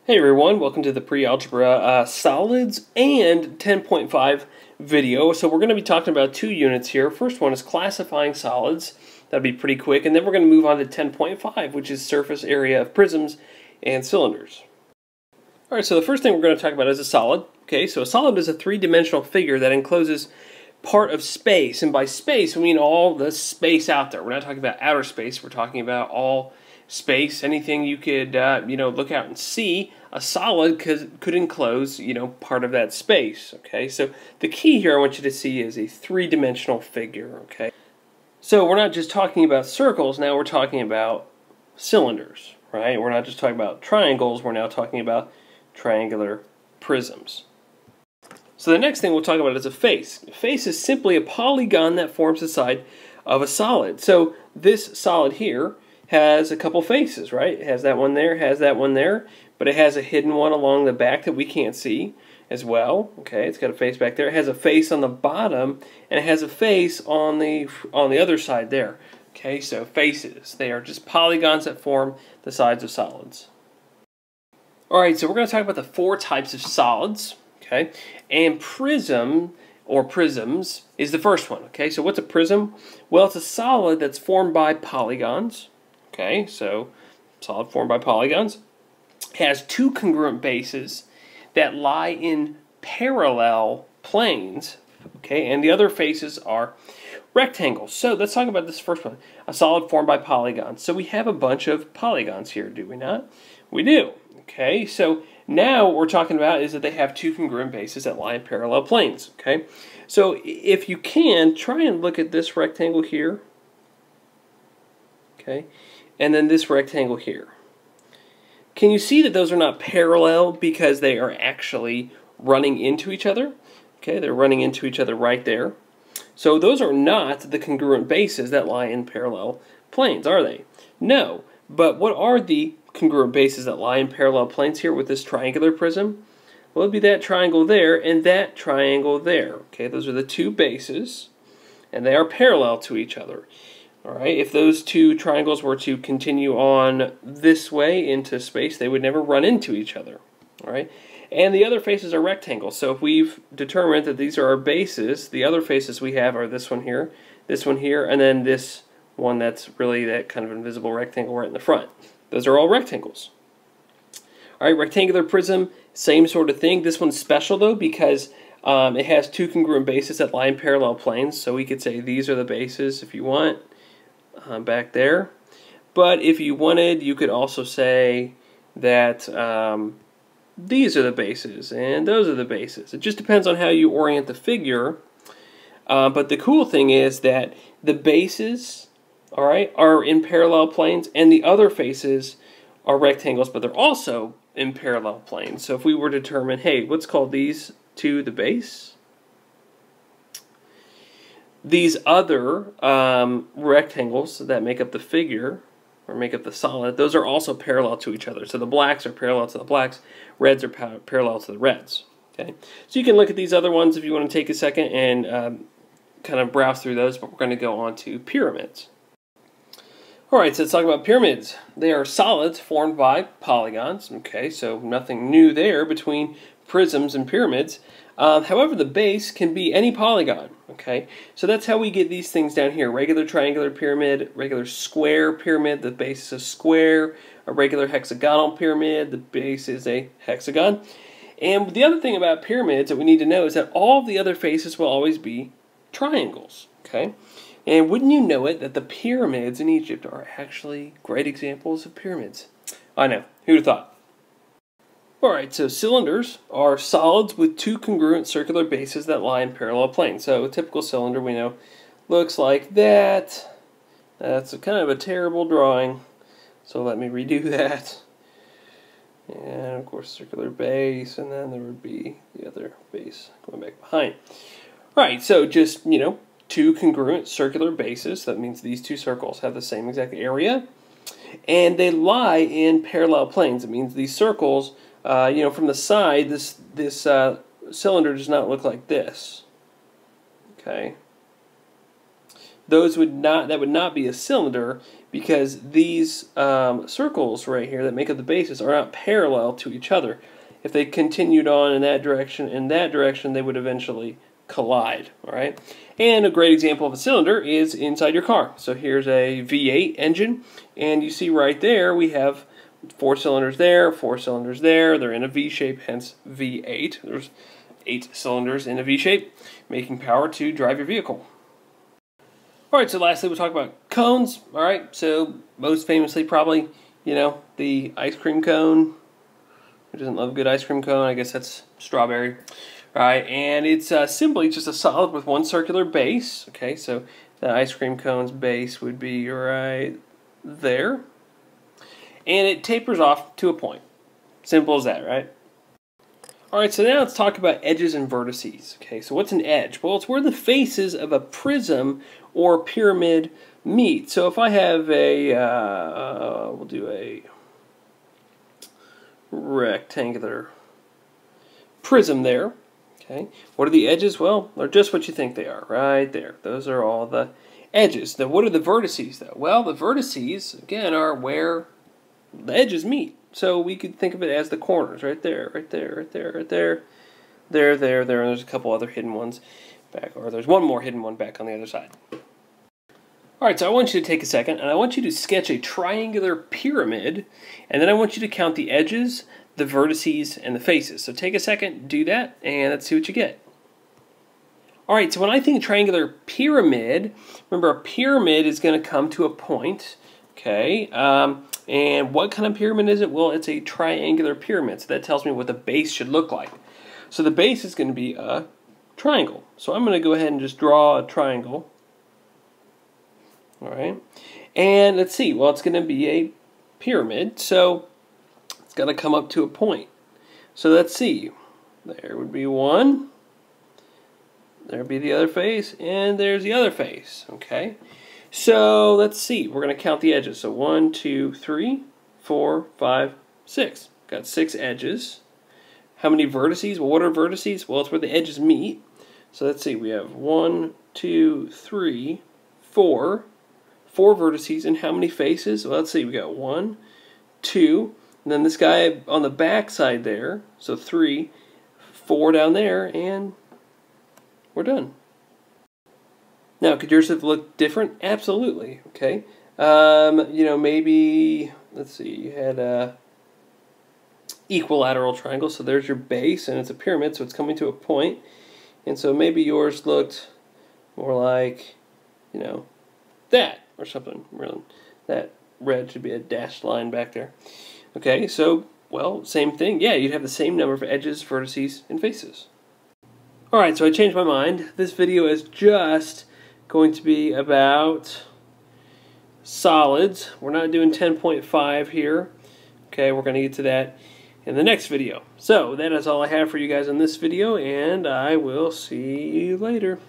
Hey everyone, welcome to the Pre-algebra Solids and 10.5 video. So we're going to be talking about two units here. First one is classifying solids. That'll be pretty quick. And then we're going to move on to 10.5, which is surface area of prisms and cylinders. Alright, so the first thing we're going to talk about is a solid. Okay, so a solid is a three-dimensional figure that encloses part of space. And by space, we mean all the space out there. We're not talking about outer space. We're talking about all space, anything you could look out and see. A solid could enclose part of that space. Okay, so the key here I want you to see is a three-dimensional figure. Okay, so we're not just talking about circles, now we're talking about cylinders, right? We're not just talking about triangles, we're now talking about triangular prisms. So the next thing we'll talk about is a face. A face is simply a polygon that forms the side of a solid. So this solid here has a couple faces, right? It has that one there, has that one there, but it has a hidden one along the back that we can't see as well. Okay, it's got a face back there. It has a face on the bottom, and it has a face on the other side there. Okay, so faces. They are just polygons that form the sides of solids. Alright, so we're going to talk about the four types of solids. Okay, and prism or prisms is the first one. Okay, so what's a prism? Well, it's a solid that's formed by polygons. Okay, so solid formed by polygons. It has two congruent bases that lie in parallel planes. Okay, and the other faces are rectangles. So let's talk about this first one. A solid formed by polygons. So we have a bunch of polygons here, do we not? We do. Okay, so now what we're talking about is that they have two congruent bases that lie in parallel planes. Okay, so if you can, try and look at this rectangle here. Okay, and then this rectangle here. Can you see that those are not parallel because they are actually running into each other? Okay, they're running into each other right there. So those are not the congruent bases that lie in parallel planes, are they? No. But what are the congruent bases that lie in parallel planes here with this triangular prism? Well, it would be that triangle there and that triangle there. Okay, those are the two bases, and they are parallel to each other. Alright, if those two triangles were to continue on this way into space, they would never run into each other. Alright, and the other faces are rectangles. So if we've determined that these are our bases, the other faces we have are this one here, and then this one that's really that kind of invisible rectangle right in the front. Those are all rectangles. Alright, rectangular prism, same sort of thing. This one's special though because it has two congruent bases that lie in parallel planes. So we could say these are the bases if you want. Back there, but if you wanted, you could also say that these are the bases and those are the bases. It just depends on how you orient the figure, but the cool thing is that the bases, alright, are in parallel planes and the other faces are rectangles, but they're also in parallel planes. So if we were to determine, hey, let's call these two the base, these other rectangles that make up the figure, or make up the solid, those are also parallel to each other. So the blacks are parallel to the blacks, reds are parallel to the reds. Okay, so you can look at these other ones if you want to take a second and kind of browse through those, but we're going to go on to pyramids. Alright, so let's talk about pyramids. They are solids formed by polygons. Okay, so nothing new there between prisms and pyramids. However, the base can be any polygon. Okay, so that's how we get these things down here. Regular triangular pyramid, regular square pyramid, the base is a square. A regular hexagonal pyramid, the base is a hexagon. And the other thing about pyramids that we need to know is that all the other faces will always be triangles. Okay, and wouldn't you know it that the pyramids in Egypt are actually great examples of pyramids? I know, who'd have thought? Alright, so cylinders are solids with two congruent circular bases that lie in parallel planes. So a typical cylinder we know looks like that. That's kind of a terrible drawing, so let me redo that. And of course circular base, and then there would be the other base going back behind. Alright, so just, two congruent circular bases. That means these two circles have the same exact area, and they lie in parallel planes. It means these circles, from the side, this cylinder does not look like this. Okay, that would not be a cylinder, because these circles right here that make up the bases are not parallel to each other. If they continued on in that direction, they would eventually collide. All right, and a great example of a cylinder is inside your car. So here's a V8 engine, and you see right there we have 4 cylinders there, 4 cylinders there. They're in a V shape, hence V8. There's 8 cylinders in a V shape, making power to drive your vehicle. All right, so lastly we'll talk about cones. All right, so most famously probably, you know, the ice cream cone. Who doesn't love a good ice cream cone? I guess that's strawberry. All right, and it's simply just a solid with one circular base. Okay, so the ice cream cone's base would be right there. And it tapers off to a point. Simple as that, right? All right, so now let's talk about edges and vertices. Okay, so what's an edge? Well, it's where the faces of a prism or pyramid meet. So if I have a, we'll do a rectangular prism there. Okay, what are the edges? Well, they're just what you think they are, right there. Those are all the edges. Now, what are the vertices, though? Well, the vertices, again, are where the edges meet. So we could think of it as the corners, right there, right there, right there, right there, there, and there's a couple other hidden ones back, or there's one more hidden one back on the other side. All right, so I want you to take a second, and I want you to sketch a triangular pyramid, and then I want you to count the edges, the vertices, and the faces. So take a second, do that, and let's see what you get. All right, so when I think triangular pyramid, remember a pyramid is going to come to a point, okay? And what kind of pyramid is it? Well, it's a triangular pyramid, so that tells me what the base should look like. So the base is going to be a triangle. So I'm going to go ahead and just draw a triangle. All right, and let's see. Well, it's going to be a pyramid, so it's got to come up to a point. So let's see. There would be one. There would be the other face, and there's the other face. Okay. So let's see. We're going to count the edges. So 1, 2, 3, 4, 5, 6. Got 6 edges. How many vertices? Well, what are vertices? Well, it's where the edges meet. So let's see. We have 1, 2, 3, 4. 4 vertices, and how many faces? Well, let's see. We got 1, 2, and then this guy on the back side there. So 3, 4 down there, and we're done. Now, could yours have looked different? Absolutely. Okay. You know, maybe, let's see, you had a equilateral triangle, so there's your base, and it's a pyramid, so it's coming to a point. And so maybe yours looked more like, you know, that or something. Really, that red should be a dashed line back there. Okay, so, well, same thing. Yeah, you'd have the same number of edges, vertices, and faces. All right, so I changed my mind. This video is just going to be about solids. We're not doing 10.5 here. Okay, we're going to get to that in the next video. So that is all I have for you guys in this video, and I will see you later.